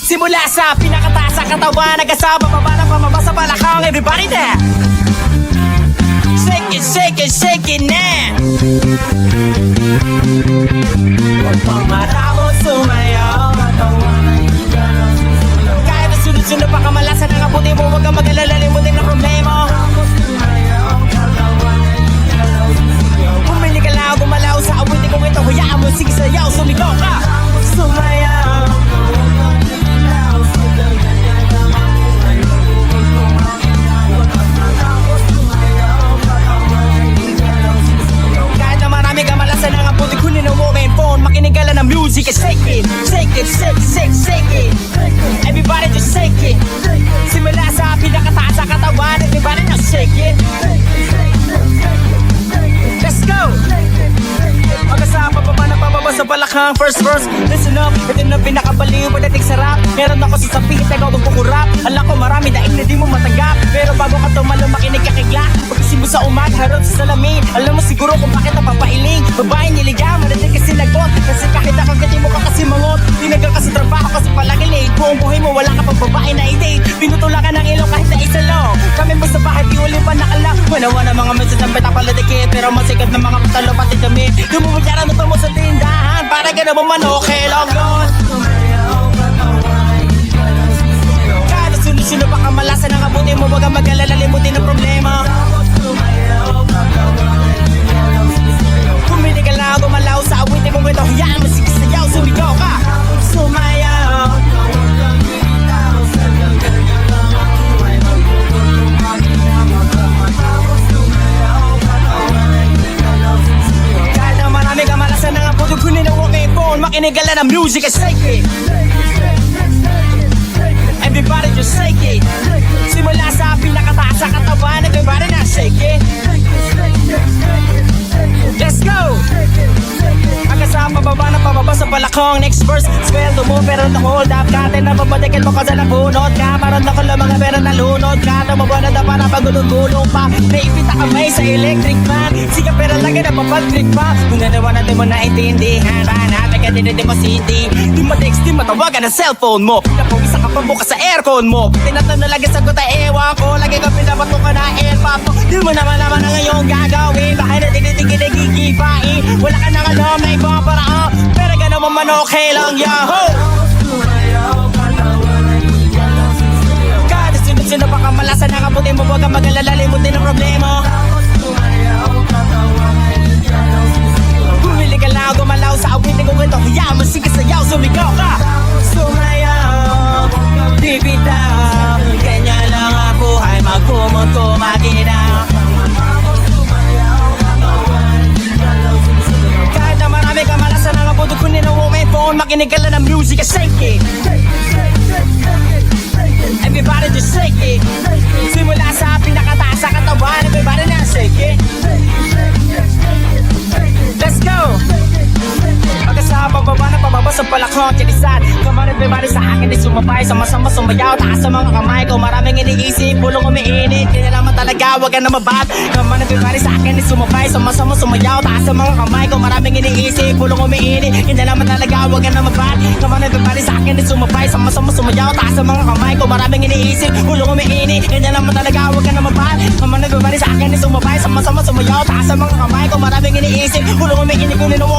Simula sa pinakataas sa katawan, nagkasama pa ba ng pamaba sa balakang. Everybody there, shake it, shake it, shake it now. Huwag pang matapos sumayaw. Kahit na sunod-sunod pa kamalasan ang abuti mo, huwag kang mag-alala, limutin ang problema. Bumili ka lang, gumalaw sa awitin kong ito. Hayaan mo, sige sayaw, sumigaw ka. Sumayaw. Kahit na marami kamalasan ang abuti, kunin ang mobile phone, makinig ka lang ng music. Shake it, shake it, shake, shake, shake it. Everybody just shake it. Simula sa pinakataas sa katawan, everybody just shake it. Let's go! Mag-asapa pa ba na pababa sa balakang first verse? Listen up, ito na pinakabaliw pagdating sa rap. Meron ako sasabihin, ikaw magkukurap. Alam ko marami daig na di mo matanggap, pero bago ka tumalo makinig ka kigla. Pagkising mo sa umaga, harap sa salamin. Alam mo siguro kung bakit napapailing. Babae niligaw, manadig kasi lagot. Kasi kahit ako gati mo ka kasi mangot. Tinagal ka sa trabaho kasi palagi late. Buong buhay mo wala ka pang babae na i-date. Pinutula ka ng ilong kahit na isa lang. Kami mo sa bahay, di uli pa nakalak. Wanawa na mga mensahe ng petapaladikit, pero masikat na mga patalo pati damit. Dumumudyaran ito mo sa tindahan, para ka na man okay lang yun. Kada sunod-sunod pa kamalasan ang abuti mo, huwag kang mag-alala, limutin ang problema. Kumili ka lang, gumalaw sa awitin kong ito. Hayaan mo, sige sayaw, sumigaw ka. Sumayaw. Kahit na marami kamalasan ang abuti, kunin ang walking phone, makinig ka lang ng music. Shake it. Everybody just shake it. Simula sa pinakataas sa katawan, everybody na shake it. Let's go! Magkasama baba na pababa sa balakong. Next verse, sweldo mo pero na-hold up ka. Tinapapadakin mo kasi nabunod ka. Maroon ako lang mga pero nalunod ka. Tumabunod na para pagulong-gulong pa. Naipita kamay sa electric fan. Siga pero lagi na papag-trip pa. Kung nanawa natin mo naintindihan, hanapin ka din mo city. Di ma-text, di matawagan ang cellphone mo. Pinapawisa ka pa bukas sa aircon mo. Tinatanong na lagi sagot ay ewan ko. Lagi ka pinabato ka na airpop mo. Di mo naman naman ang iyong gagawin. Bakit na tinitigil na gigipain? Wala ka nang alam na ibang paraan, pero ka naman man okay lang, yahoo! Kada sunod-sunod pa kamalasan ang abuti mo, huwag kang mag-alala, limutin ang problema. Bumili ka lang, gumalaw sa awitin kong ito. Hayaan mo, sige sayaw, sumigaw ka. Sumayaw, di bitaw, ganyan lang ang buhay, magkumot kumagina. Kahit na marami kamalasan ang abuti, kunin ang walking phone, makinig ka lang ng music. Shake it. Everybody just shake it. Simula sa pinakataas sa katawan, everybody na shake it. Let's go! Magkasama baba na pababa sa palakong tinisan. Come on everybody sa akin di sumabay. Sama-sama sumayaw, taas sa mga kamay ko. Maraming iniisip, pulong umiinit. Di na naman talaga, wag ka na mabat. Come on everybody sa akin di sumabay. Sama-sama sumayaw, taas sa mga kamay ko. Maraming iniisip, pulong umiinit. Di na naman talaga, wag ka na mabat. Come on everybody sa akin di sumabay. Sama-sama sumayaw, taas sa mga kamay ko. Maraming iniisip, pulong umiinit. Di na naman talaga, wag ka na mabat. Come on everybody sa akin di sumabay. Sama-sama sumayaw, taas sa mga kamay ko. Maraming iniisip, pulong umiinit. Kunin ang